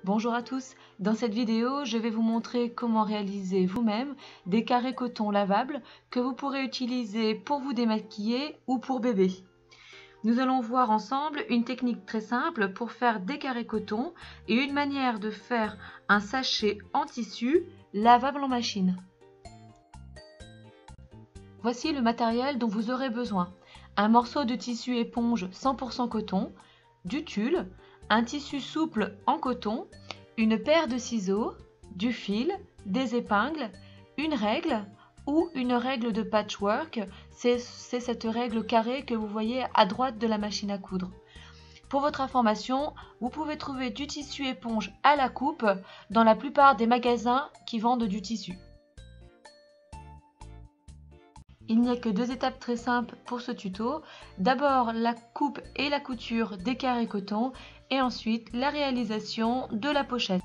Bonjour à tous, dans cette vidéo je vais vous montrer comment réaliser vous-même des carrés coton lavables que vous pourrez utiliser pour vous démaquiller ou pour bébé. Nous allons voir ensemble une technique très simple pour faire des carrés coton et une manière de faire un sachet en tissu lavable en machine. Voici le matériel dont vous aurez besoin. Un morceau de tissu éponge 100% coton, du tulle, un tissu souple en coton, une paire de ciseaux, du fil, des épingles, une règle ou une règle de patchwork, c'est cette règle carrée que vous voyez à droite de la machine à coudre. Pour votre information, vous pouvez trouver du tissu éponge à la coupe dans la plupart des magasins qui vendent du tissu. Il n'y a que deux étapes très simples pour ce tuto. D'abord la coupe et la couture des carrés coton et ensuite la réalisation de la pochette.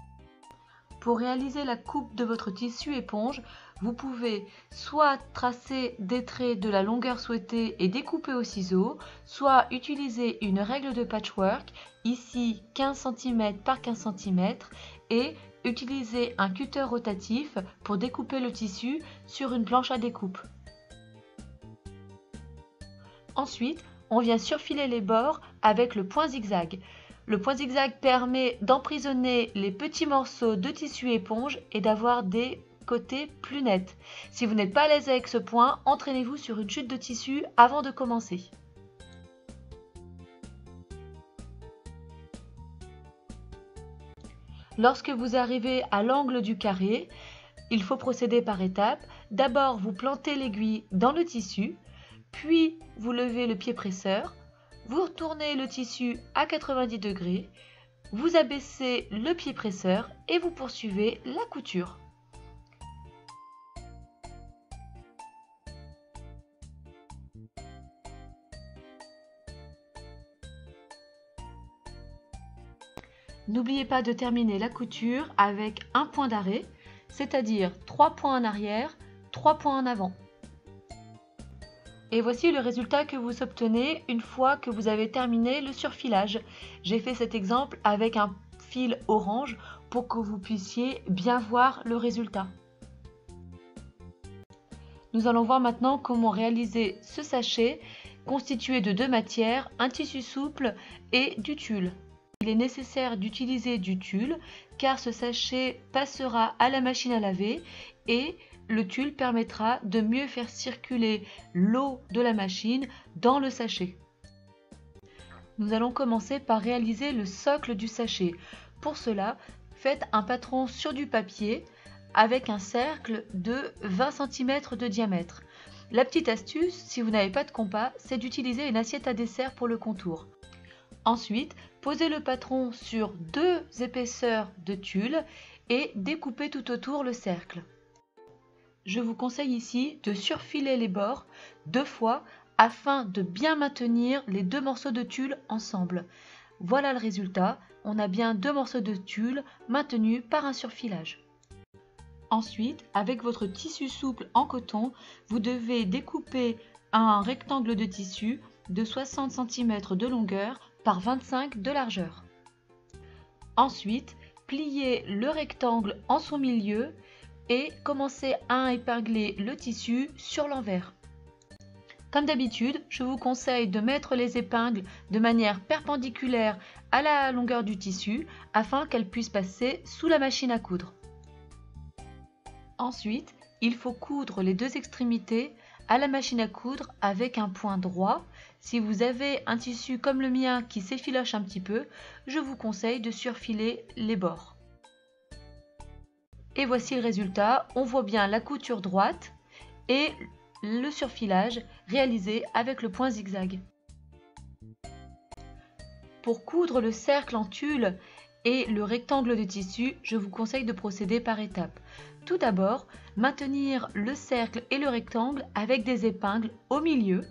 Pour réaliser la coupe de votre tissu éponge, vous pouvez soit tracer des traits de la longueur souhaitée et découper au ciseau, soit utiliser une règle de patchwork, ici 15 cm par 15 cm, et utiliser un cutter rotatif pour découper le tissu sur une planche à découpe. Ensuite, on vient surfiler les bords avec le point zigzag. Le point zigzag permet d'emprisonner les petits morceaux de tissu éponge et d'avoir des côtés plus nets. Si vous n'êtes pas à l'aise avec ce point, entraînez-vous sur une chute de tissu avant de commencer. Lorsque vous arrivez à l'angle du carré, il faut procéder par étapes. D'abord, vous plantez l'aiguille dans le tissu, puis vous levez le pied presseur, vous retournez le tissu à 90 degrés, vous abaissez le pied presseur et vous poursuivez la couture. N'oubliez pas de terminer la couture avec un point d'arrêt, c'est-à-dire 3 points en arrière, 3 points en avant. Et voici le résultat que vous obtenez une fois que vous avez terminé le surfilage. J'ai fait cet exemple avec un fil orange pour que vous puissiez bien voir le résultat. Nous allons voir maintenant comment réaliser ce sachet constitué de deux matières, un tissu souple et du tulle. Il est nécessaire d'utiliser du tulle car ce sachet passera à la machine à laver et le tulle permettra de mieux faire circuler l'eau de la machine dans le sachet. Nous allons commencer par réaliser le socle du sachet. Pour cela, faites un patron sur du papier avec un cercle de 20 cm de diamètre. La petite astuce, si vous n'avez pas de compas, c'est d'utiliser une assiette à dessert pour le contour. Ensuite, posez le patron sur deux épaisseurs de tulle et découpez tout autour le cercle. Je vous conseille ici de surfiler les bords 2 fois afin de bien maintenir les deux morceaux de tulle ensemble. Voilà le résultat, on a bien deux morceaux de tulle maintenus par un surfilage. Ensuite, avec votre tissu souple en coton, vous devez découper un rectangle de tissu de 60 cm de longueur par 25 de largeur. Ensuite, pliez le rectangle en son milieu et commencez à épingler le tissu sur l'envers. Comme d'habitude, je vous conseille de mettre les épingles de manière perpendiculaire à la longueur du tissu afin qu'elles puissent passer sous la machine à coudre. Ensuite, il faut coudre les deux extrémités à la machine à coudre avec un point droit. Si vous avez un tissu comme le mien qui s'effiloche un petit peu, je vous conseille de surfiler les bords. Et voici le résultat, on voit bien la couture droite et le surfilage réalisé avec le point zigzag. Pour coudre le cercle en tulle et le rectangle de tissu, je vous conseille de procéder par étapes. Tout d'abord, maintenir le cercle et le rectangle avec des épingles au milieu,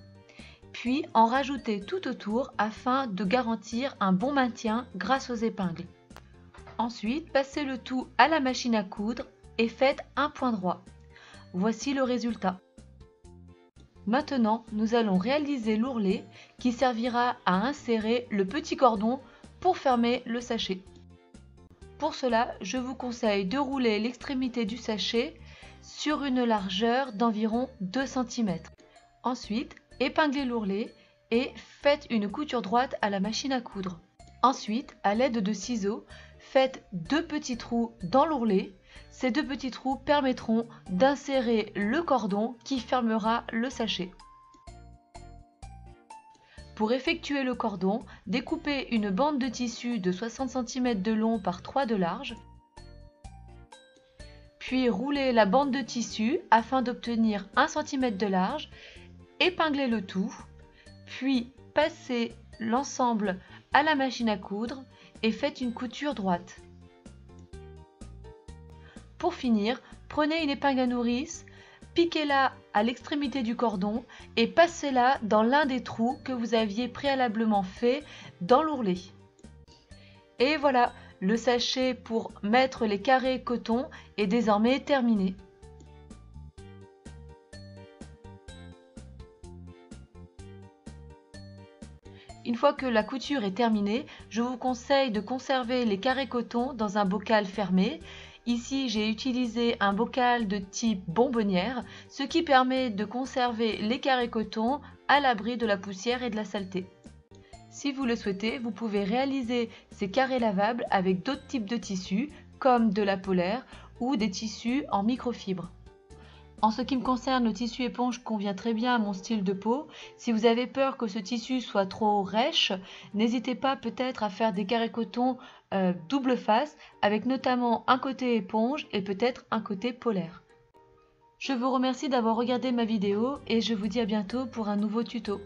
puis en rajouter tout autour afin de garantir un bon maintien grâce aux épingles. Ensuite, passez le tout à la machine à coudre et faites un point droit. Voici le résultat. Maintenant, nous allons réaliser l'ourlet qui servira à insérer le petit cordon pour fermer le sachet. Pour cela, je vous conseille de rouler l'extrémité du sachet sur une largeur d'environ 2 cm. Ensuite, épinglez l'ourlet et faites une couture droite à la machine à coudre. Ensuite, à l'aide de ciseaux, faites 2 petits trous dans l'ourlet. Ces 2 petits trous permettront d'insérer le cordon qui fermera le sachet. Pour effectuer le cordon, découpez une bande de tissu de 60 cm de long par 3 de large. Puis roulez la bande de tissu afin d'obtenir 1 cm de large. Épinglez le tout, puis passez l'ensemble à la machine à coudre et faites une couture droite. Pour finir, prenez une épingle à nourrice, piquez-la à l'extrémité du cordon et passez-la dans l'un des trous que vous aviez préalablement fait dans l'ourlet. Et voilà, le sachet pour mettre les carrés coton est désormais terminé. Une fois que la couture est terminée, je vous conseille de conserver les carrés coton dans un bocal fermé. Ici, j'ai utilisé un bocal de type bonbonnière, ce qui permet de conserver les carrés coton à l'abri de la poussière et de la saleté. Si vous le souhaitez, vous pouvez réaliser ces carrés lavables avec d'autres types de tissus, comme de la polaire ou des tissus en microfibre. En ce qui me concerne, le tissu éponge convient très bien à mon style de peau. Si vous avez peur que ce tissu soit trop rêche, n'hésitez pas peut-être à faire des carrés coton double face, avec notamment un côté éponge et peut-être un côté polaire. Je vous remercie d'avoir regardé ma vidéo et je vous dis à bientôt pour un nouveau tuto.